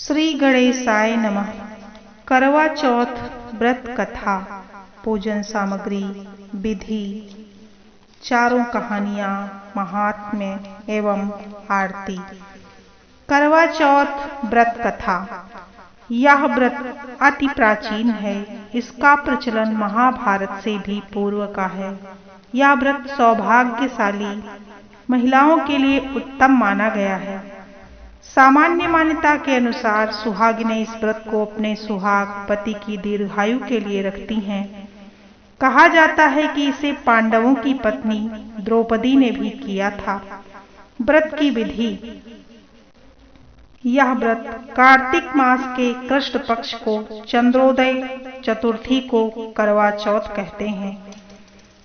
श्री गणेशाय नमः। करवा चौथ व्रत कथा, पूजन सामग्री, विधि, चारों कहानियाँ, महात्म्य एवं आरती। करवा चौथ व्रत कथा। यह व्रत अति प्राचीन है। इसका प्रचलन महाभारत से भी पूर्व का है। यह व्रत सौभाग्यशाली महिलाओं के लिए उत्तम माना गया है। सामान्य मान्यता के अनुसार सुहागिनें इस व्रत को अपने सुहाग पति की दीर्घायु के लिए रखती हैं। कहा जाता है कि इसे पांडवों की पत्नी द्रौपदी ने भी किया था। व्रत की विधि। यह व्रत कार्तिक मास के कृष्ण पक्ष को चंद्रोदय चतुर्थी को करवा चौथ कहते हैं।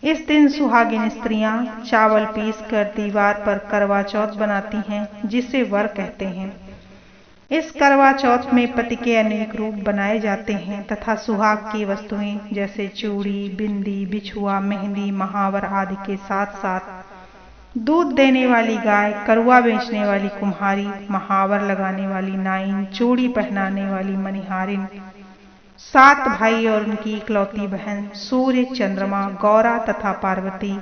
इस दिन सुहागिन स्त्रियां चावल पीसकर दीवार पर करवा चौथ बनाती हैं, जिसे वर कहते हैं। इस करवा चौथ में पति के अनेक रूप बनाए जाते हैं तथा सुहाग की वस्तुएं जैसे चूड़ी, बिंदी, बिछुआ, मेहंदी, महावर आदि के साथ साथ दूध देने वाली गाय, करुआ बेचने वाली कुम्हारी, महावर लगाने वाली नाइन, चूड़ी पहनाने वाली मनिहारिन, 7 भाई और उनकी इकलौती बहन, सूर्य, चंद्रमा, गौरा तथा पार्वती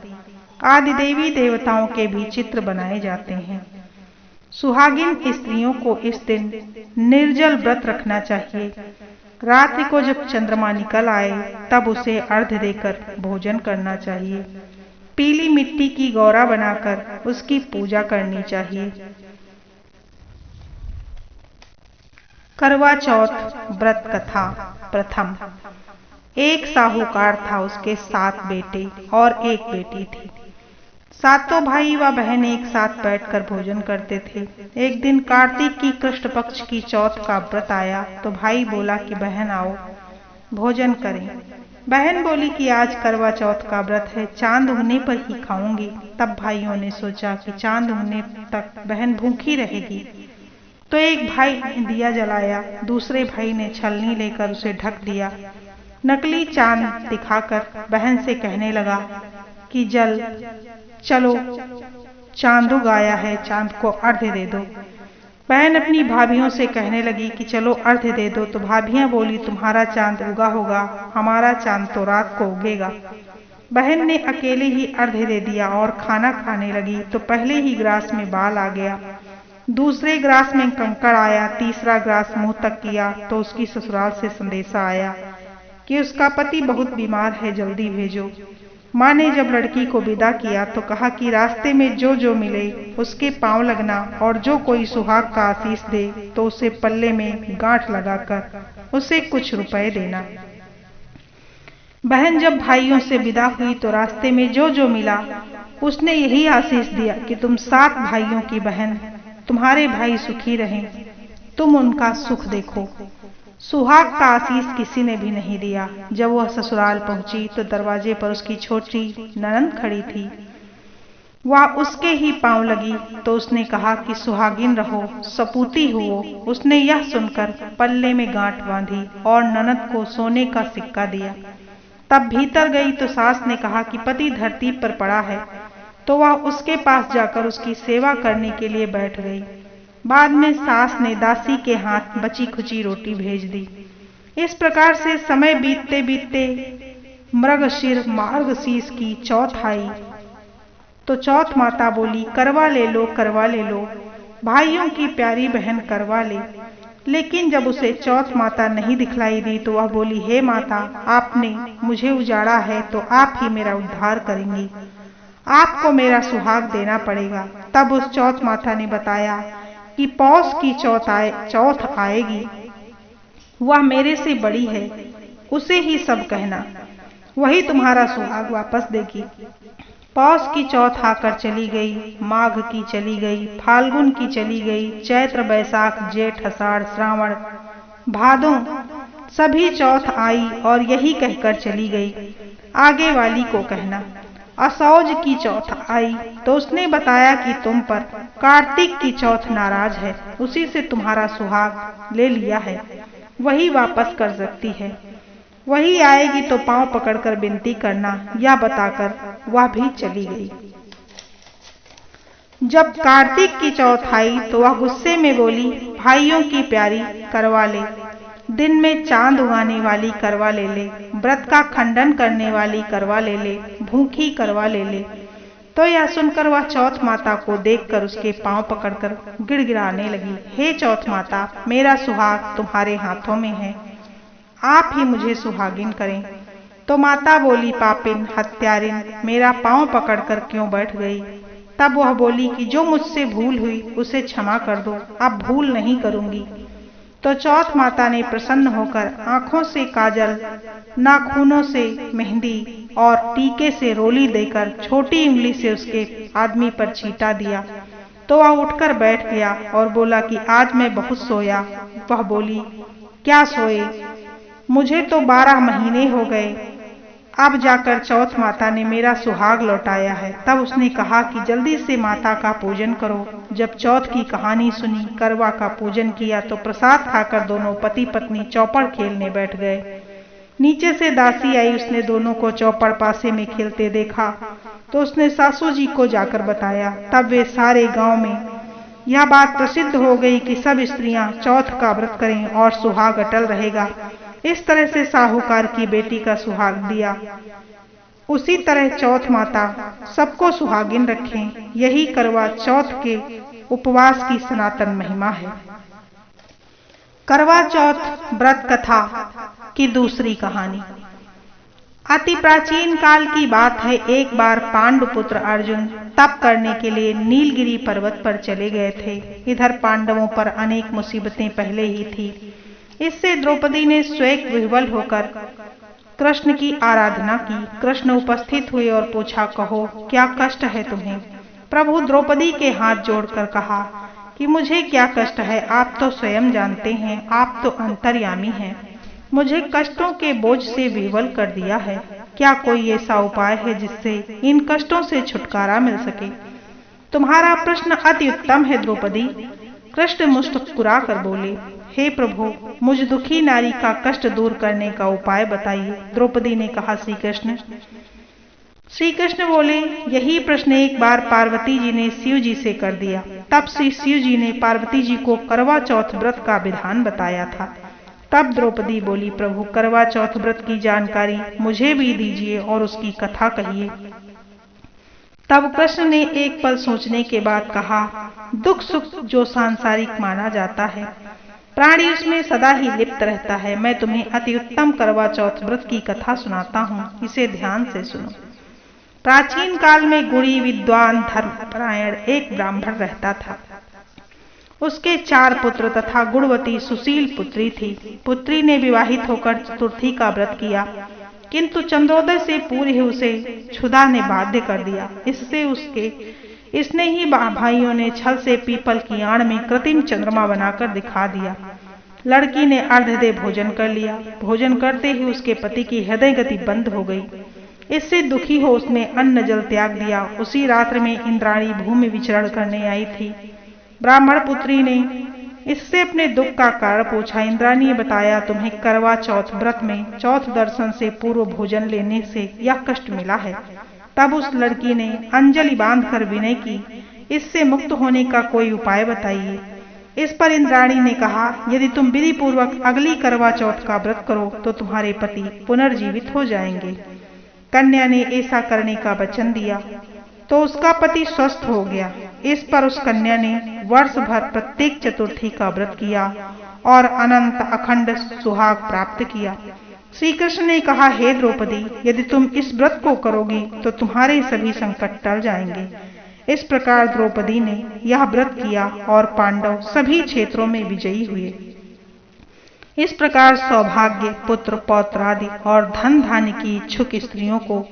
आदि देवी देवताओं के भी चित्र बनाए जाते हैं। सुहागिन स्त्रियों को इस दिन निर्जल व्रत रखना चाहिए। रात्रि को जब चंद्रमा निकल आए तब उसे अर्घ्य देकर भोजन करना चाहिए। पीली मिट्टी की गौरा बनाकर उसकी पूजा करनी चाहिए। करवा चौथ व्रत कथा। प्रथम, एक साहूकार था, उसके 7 बेटे और एक बेटी थी। सातों भाई व बहन एक साथ बैठकर भोजन करते थे। एक दिन कार्तिक की कृष्ण पक्ष की चौथ का व्रत आया तो भाई बोला कि बहन आओ भोजन करें। बहन बोली कि आज करवा चौथ का व्रत है, चांद उगने पर ही खाऊंगी। तब भाइयों ने सोचा कि चांद उगने तक बहन भूखी रहेगी, तो एक भाई ने दिया जलाया, दूसरे भाई ने छलनी लेकर उसे ढक दिया। नकली चांद दिखाकर बहन से कहने लगा कि चलो चांद उग आया है, चांद को अर्घ्य दे दो। बहन अपनी भाभियों से कहने लगी कि चलो अर्घ्य दे दो, तो भाभियां बोली तुम्हारा चांद उगा होगा, हमारा चांद तो रात को उगेगा। बहन ने अकेले ही अर्घ्य दे दिया और खाना खाने लगी तो पहले ही ग्रास में बाल आ गया, दूसरे ग्रास में कंकड़ आया, तीसरा ग्रास मुंह तक किया तो उसकी ससुराल से संदेशा आया कि उसका पति बहुत बीमार है, जल्दी भेजो। माँ ने जब लड़की को विदा किया तो कहा कि रास्ते में जो मिले उसके पांव लगना और जो कोई सुहाग का आशीष दे तो उसे पल्ले में गांठ लगाकर उसे कुछ रुपए देना। बहन जब भाइयों से विदा हुई तो रास्ते में जो मिला उसने यही आशीष दिया कि तुम 7 भाइयों की बहन, तुम्हारे भाई सुखी रहें, तुम उनका सुख देखो। सुहाग का आशीष किसी ने भी नहीं दिया। जब वह ससुराल पहुंची तो दरवाजे पर उसकी छोटी ननंद खड़ी थी। वह उसके ही पांव लगी तो उसने कहा कि सुहागिन रहो, सपूती हुओ। उसने यह सुनकर पल्ले में गांठ बांधी और ननंद को सोने का सिक्का दिया। तब भीतर गई तो सास ने कहा कि पति धरती पर पड़ा है, तो वह उसके पास जाकर उसकी सेवा करने के लिए बैठ गई। बाद में सास ने दासी के हाथ बची खुची रोटी भेज दी। इस प्रकार से समय बीतते बीतते मृगशिर मार्गशीर्ष की चौथ आई तो चौथ माता बोली करवा ले लो, करवा ले लो, भाइयों की प्यारी बहन करवा ले। लेकिन जब उसे चौथ माता नहीं दिखलाई दी तो वह बोली हे माता, आपने मुझे उजाड़ा है तो आप ही मेरा उद्धार करेंगी, आपको मेरा सुहाग देना पड़ेगा। तब उस चौथ माता ने बताया कि पौष की चौथ आएगी, वह मेरे से बड़ी है, उसे ही सब कहना, वही तुम्हारा सुहाग वापस देगी। पौष की चौथ आकर चली गई, माघ की चली गई, फाल्गुन की चली गई, चैत्र, बैसाख, जेठ, आषाढ़, श्रावण, भादों सभी चौथ आई और यही कहकर चली गई, आगे वाली को कहना। असौज की चौथ आई तो उसने बताया कि तुम पर कार्तिक की चौथ नाराज है, उसी से तुम्हारा सुहाग ले लिया है, वही वापस कर सकती है, वही आएगी तो पांव पकड़कर विनती करना, यह बताकर वह भी चली गई। जब कार्तिक की चौथ आई तो वह गुस्से में बोली, भाइयों की प्यारी करवा ले, दिन में चांद उगाने वाली करवा ले ले, व्रत का खंडन करने वाली करवा ले ले, भूखी करवा ले ले। तो यह सुनकर वह चौथ माता को देखकर उसके पांव पकड़कर गिड़गिड़ाने लगी, हे चौथ माता, मेरा सुहाग तुम्हारे हाथों में है, आप ही मुझे सुहागिन करें। तो माता बोली, पापिन, हत्यारिन, मेरा पांव पकड़कर क्यों बैठ गई? तब वह बोली कि जो मुझसे भूल हुई उसे क्षमा कर दो, अब भूल नहीं करूंगी। तो चौथ माता ने प्रसन्न होकर आंखों से काजल, नाखूनों से मेहंदी और टीके से रोली देकर छोटी उंगली से उसके आदमी पर छींटा दिया। तो वह उठकर बैठ गया और बोला कि आज मैं बहुत सोया। वह बोली, क्या सोए? मुझे तो 12 महीने हो गए, अब जाकर चौथ माता ने मेरा सुहाग लौटाया है। तब उसने कहा कि जल्दी से माता का पूजन करो। जब चौथ की कहानी सुनी, करवा का पूजन किया तो प्रसाद खाकर दोनों पति पत्नी चौपड़ खेलने बैठ गए। नीचे से दासी आई, उसने दोनों को चौपड़ पासे में खेलते देखा तो उसने सासू जी को जाकर बताया। तब वे सारे गांव में यह बात प्रसिद्ध हो गई कि सब स्त्रियां चौथ का व्रत करें और सुहाग अटल रहेगा। इस तरह से साहूकार की बेटी का सुहाग दिया। उसी तरह चौथ माता सबको सुहागिन रखें। यही करवा चौथ के उपवास की सनातन महिमा है। करवा चौथ व्रत कथा की दूसरी कहानी अति प्राचीन काल की बात है। एक बार पांडुपुत्र अर्जुन तप करने के लिए नीलगिरी पर्वत पर चले गए थे। इधर पांडवों पर अनेक मुसीबतें पहले ही थी। इससे द्रौपदी ने स्वयं विह्वल होकर कृष्ण की आराधना की। कृष्ण उपस्थित हुए और पूछा, कहो क्या कष्ट है तुम्हें? प्रभु द्रौपदी के हाथ जोड़कर कहा कि मुझे क्या कष्ट है, आप तो स्वयं जानते हैं, आप तो अंतर्यामी हैं। मुझे कष्टों के बोझ से विह्वल कर दिया है। क्या कोई ऐसा उपाय है जिससे इन कष्टों से छुटकारा मिल सके? तुम्हारा प्रश्न अति उत्तम है द्रौपदी। कृष्ण मुस्कुरा कर बोले, हे प्रभु, मुझ दुखी नारी का कष्ट दूर करने का उपाय बताइए। द्रौपदी ने कहा, श्री कृष्ण बोले, यही प्रश्न एक बार पार्वती जी ने शिव जी से कर दिया। तब श्री शिव जी ने पार्वती जी को करवा चौथ व्रत का विधान बताया था। तब द्रौपदी बोली, प्रभु, करवा चौथ व्रत की जानकारी मुझे भी दीजिए और उसकी कथा कहिए। तब कृष्ण ने एक पल सोचने के बाद कहा, दुख सुख जो सांसारिक माना जाता है, प्राणी उसमें सदा ही लिप्त रहता है। मैं तुम्हें अति उत्तम करवा चौथ व्रत की कथा सुनाता हूँ, इसे ध्यान से सुनो। प्राचीन काल में गुणी, विद्वान, धर्मपरायण एक ब्राह्मण रहता था। उसके 4 पुत्र तथा गुणवती सुशील पुत्री थी। पुत्री ने विवाहित होकर चतुर्थी का व्रत किया, किंतु चंद्रोदय से पूर्व ही उसे क्षुधा ने बाध्य कर दिया। इसने ही भाइयों ने छल से पीपल की आड़ में कृत्रिम चंद्रमा बनाकर दिखा दिया। लड़की ने अर्धदे भोजन कर लिया। भोजन करते ही उसके पति की हृदय गति बंद हो गई। इससे दुखी हो उसने अन्न जल त्याग दिया। उसी रात्र में इंद्राणी भूमि विचरण करने आई थी। ब्राह्मण पुत्री ने इससे अपने दुख का कारण पूछा। इंद्राणी ने बताया, तुम्हें करवा चौथ व्रत में चौथ दर्शन से पूर्व भोजन लेने से यह कष्ट मिला है। तब उस लड़की ने अंजलि बांधकर विनय की, इससे मुक्त होने का कोई उपाय बताइए। इस पर इंद्राणी ने कहा, यदि तुम विधि पूर्वक अगली करवा चौथ का व्रत करो तो तुम्हारे पति पुनर्जीवित हो जाएंगे। कन्या ने ऐसा करने का वचन दिया तो उसका पति स्वस्थ हो गया। इस पर उस कन्या ने वर्ष भर प्रत्येक चतुर्थी का व्रत किया और अनंत अखंड सुहाग प्राप्त किया। श्री कृष्ण ने कहा, हे द्रौपदी, यदि तुम इस व्रत को करोगी तो तुम्हारे सभी संकट टल जाएंगे। इस प्रकार द्रौपदी ने यह व्रत किया और पांडव सभी क्षेत्रों में विजयी हुए। इस प्रकार सौभाग्य, पुत्र, पौत्र आदि और धन धान्य की इच्छुक स्त्रियों को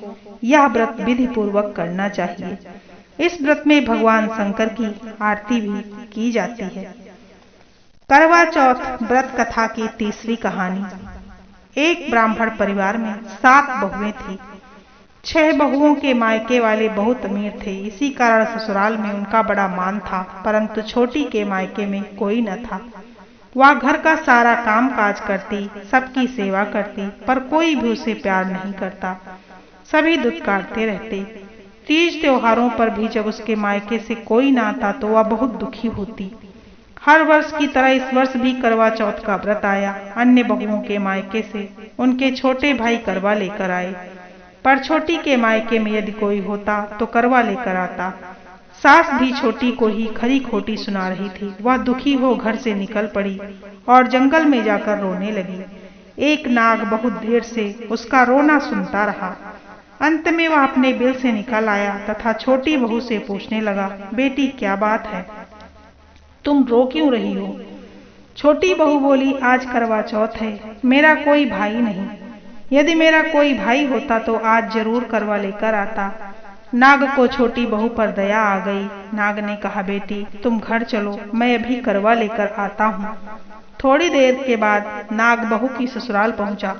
यह व्रत विधि पूर्वक करना चाहिए। इस व्रत में भगवान शंकर की आरती भी की जाती है। करवा चौथ व्रत कथा की तीसरी कहानी। एक ब्राह्मण परिवार में 7 बहुएं थी। 6 बहुओं के मायके वाले बहुत अमीर थे। इसी कारण ससुराल में उनका बड़ा मान था, परंतु छोटी के मायके में कोई न था। वह घर का सारा काम काज करती, सबकी सेवा करती, पर कोई भी उसे प्यार नहीं करता। सभी दुत्कारते रहते। तीज त्योहारों पर भी जब उसके मायके से कोई न आता तो वह बहुत दुखी होती। हर वर्ष की तरह इस वर्ष भी करवा चौथ का व्रत आया। अन्य बहुओं के मायके से उनके छोटे भाई करवा लेकर आए, पर छोटी के मायके में यदि कोई होता तो करवा लेकर आता। सास भी छोटी को ही खरी खोटी सुना रही थी। वह दुखी हो घर से निकल पड़ी और जंगल में जाकर रोने लगी। एक नाग बहुत देर से उसका रोना सुनता रहा। अंत में वह अपने बिल से निकल आया तथा छोटी बहू से पूछने लगा, बेटी क्या बात है, तुम रो क्यों रही हो? छोटी बहू बोली, आज करवा चौथ है, मेरा कोई भाई नहीं। यदि मेरा कोई भाई होता तो आज जरूर करवा लेकर आता। नाग को छोटी बहू पर दया आ गई। नाग ने कहा, बेटी तुम घर चलो, मैं अभी करवा लेकर आता हूँ। थोड़ी देर के बाद नाग बहू की ससुराल पहुंचा।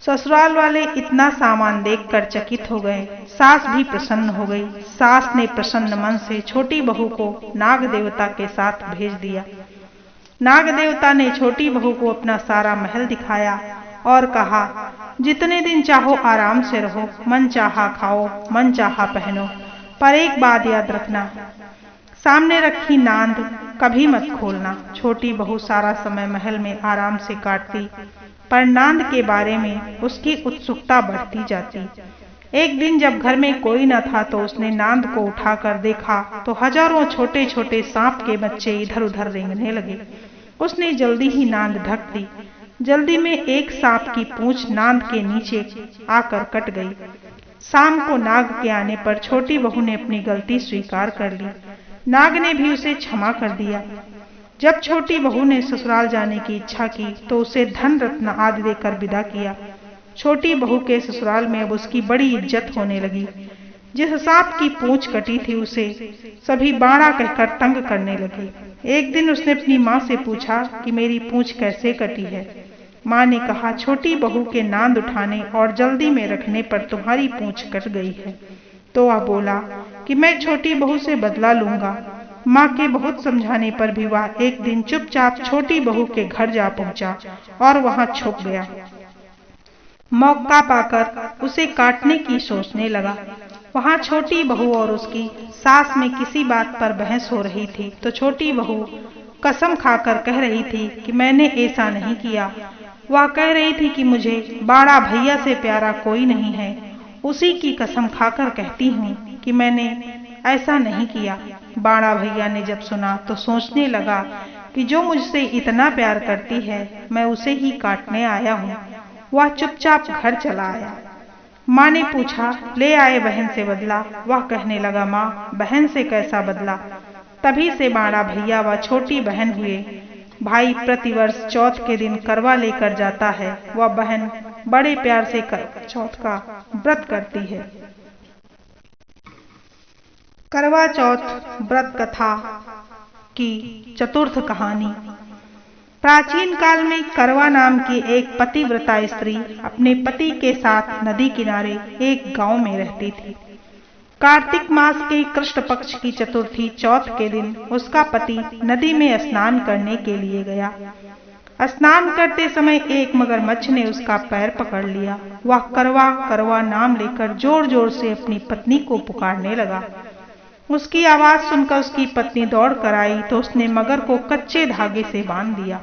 ससुराल वाले इतना सामान देखकर चकित हो गए। सास भी प्रसन्न हो गई। सास ने प्रसन्न मन से छोटी बहू को नाग देवता के साथ भेज दिया। नाग देवता ने छोटी बहू को अपना सारा महल दिखाया और कहा, जितने दिन चाहो आराम से रहो, मन चाहा खाओ, मन चाहा पहनो, पर एक बात याद रखना, सामने रखी नांद कभी मत खोलना। छोटी बहू सारा समय महल में आराम से काटती, पर नांद के बारे में उसकी उत्सुकता बढ़ती जाती। एक दिन जब घर में कोई न था तो उसने नांद को उठाकर देखा तो हजारों छोटे छोटे सांप के बच्चे इधर उधर रेंगने लगे। उसने जल्दी ही नांद ढक दी। जल्दी में एक सांप की पूंछ नांद के नीचे आकर कट गई। शाम को नाग के आने पर छोटी बहू ने अपनी गलती स्वीकार कर ली। नाग ने भी उसे क्षमा कर दिया। जब छोटी बहू ने ससुराल जाने की इच्छा की तो उसे धन रत्न आदि देकर विदा किया। छोटी बहू के ससुराल में अब उसकी बड़ी इज्जत होने लगी। जिस सांप की पूंछ कटी थी उसे सभी बाड़ा कहकर तंग करने लगे। एक दिन उसने अपनी माँ से पूछा कि मेरी पूंछ कैसे कटी है। माँ ने कहा, छोटी बहू के नांद उठाने और जल्दी में रखने पर तुम्हारी पूंछ कट गई है। तो वह बोला कि मैं छोटी बहू से बदला लूंगा। माँ के बहुत समझाने पर भी वह एक दिन चुपचाप छोटी बहू के घर जा पहुंचा और वहां छुप गया। मौका पाकर उसे काटने की सोचने लगा। वहां छोटी बहू और उसकी सास में किसी बात पर बहस हो रही थी तो छोटी बहू कसम खाकर कह रही थी कि मैंने ऐसा नहीं किया। वह कह रही थी कि मुझे बाड़ा भैया से प्यारा कोई नहीं है। उसी की कसम खाकर कहती हूँ कि मैंने ऐसा नहीं किया। बाड़ा भैया ने जब सुना तो सोचने लगा कि जो मुझसे इतना प्यार करती है मैं उसे ही काटने आया हूँ। वह चुपचाप घर चला आया। माँ ने पूछा, ले आए बहन से बदला? वह कहने लगा, माँ बहन से कैसा बदला? तभी से बाड़ा भैया व छोटी बहन हुए। भाई प्रतिवर्ष चौथ के दिन करवा लेकर जाता है। वह बहन बड़े प्यार से करवा चौथ का व्रत करती है। करवा चौथ व्रत कथा की चतुर्थ कहानी। प्राचीन काल में करवा नाम की एक पतिव्रता स्त्री अपने पति के साथ नदी किनारे एक गांव में रहती थी। कार्तिक मास के कृष्ण पक्ष की चतुर्थी चौथ के दिन उसका पति नदी में स्नान करने के लिए गया। स्नान करते समय एक मगरमच्छ ने उसका पैर पकड़ लिया। वह करवा करवा नाम लेकर जोर जोर से अपनी पत्नी को पुकारने लगा। उसकी आवाज सुनकर उसकी पत्नी दौड़ कर आई तो उसने मगर को कच्चे धागे से बांध दिया।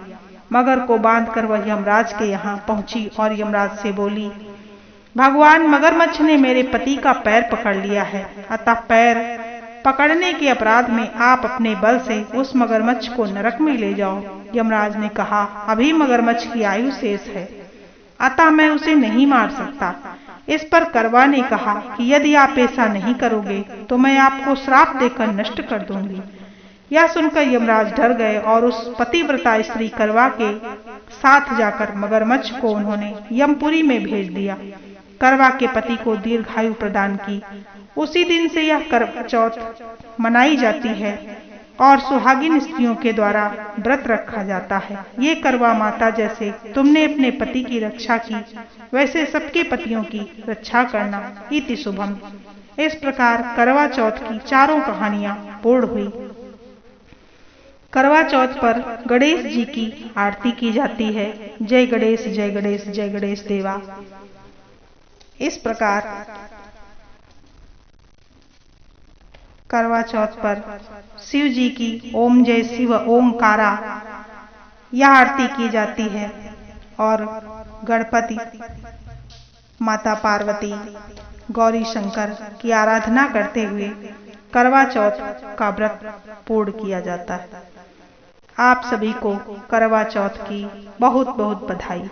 मगर को बांधकर वह यमराज के यहाँ पहुंची और यमराज से बोली, भगवान मगरमच्छ ने मेरे पति का पैर पकड़ लिया है, अतः पैर पकड़ने के अपराध में आप अपने बल से उस मगरमच्छ को नरक में ले जाओ। यमराज ने कहा, अभी मगरमच्छ की आयु शेष है, अतः मैं उसे नहीं मार सकता। इस पर करवा ने कहा कि यदि आप ऐसा नहीं करोगे तो मैं आपको श्राप देकर नष्ट कर दूंगी। यह सुनकर यमराज डर गए और उस पतिव्रता स्त्री करवा के साथ जाकर मगरमच्छ को उन्होंने यमपुरी में भेज दिया। करवा के पति को दीर्घायु प्रदान की। उसी दिन से यह करवा चौथ मनाई जाती है और सुहागिन स्त्रियों के द्वारा व्रत रखा जाता है। ये करवा माता जैसे तुमने अपने पति की रक्षा की वैसे सबके पतियों की रक्षा करना। इति शुभम। इस प्रकार करवा चौथ की चारों कहानियां पूर्ण हुई। करवा चौथ पर गणेश जी की आरती की जाती है। जय गणेश जय गणेश जय गणेश देवा। इस प्रकार करवा चौथ पर शिव जी की ओम जय शिव ओमकारा यह आरती की जाती है और गणपति, माता पार्वती, गौरी शंकर की आराधना करते हुए करवा चौथ का व्रत पूर्ण किया जाता है। आप सभी को करवा चौथ की बहुत बहुत बधाई।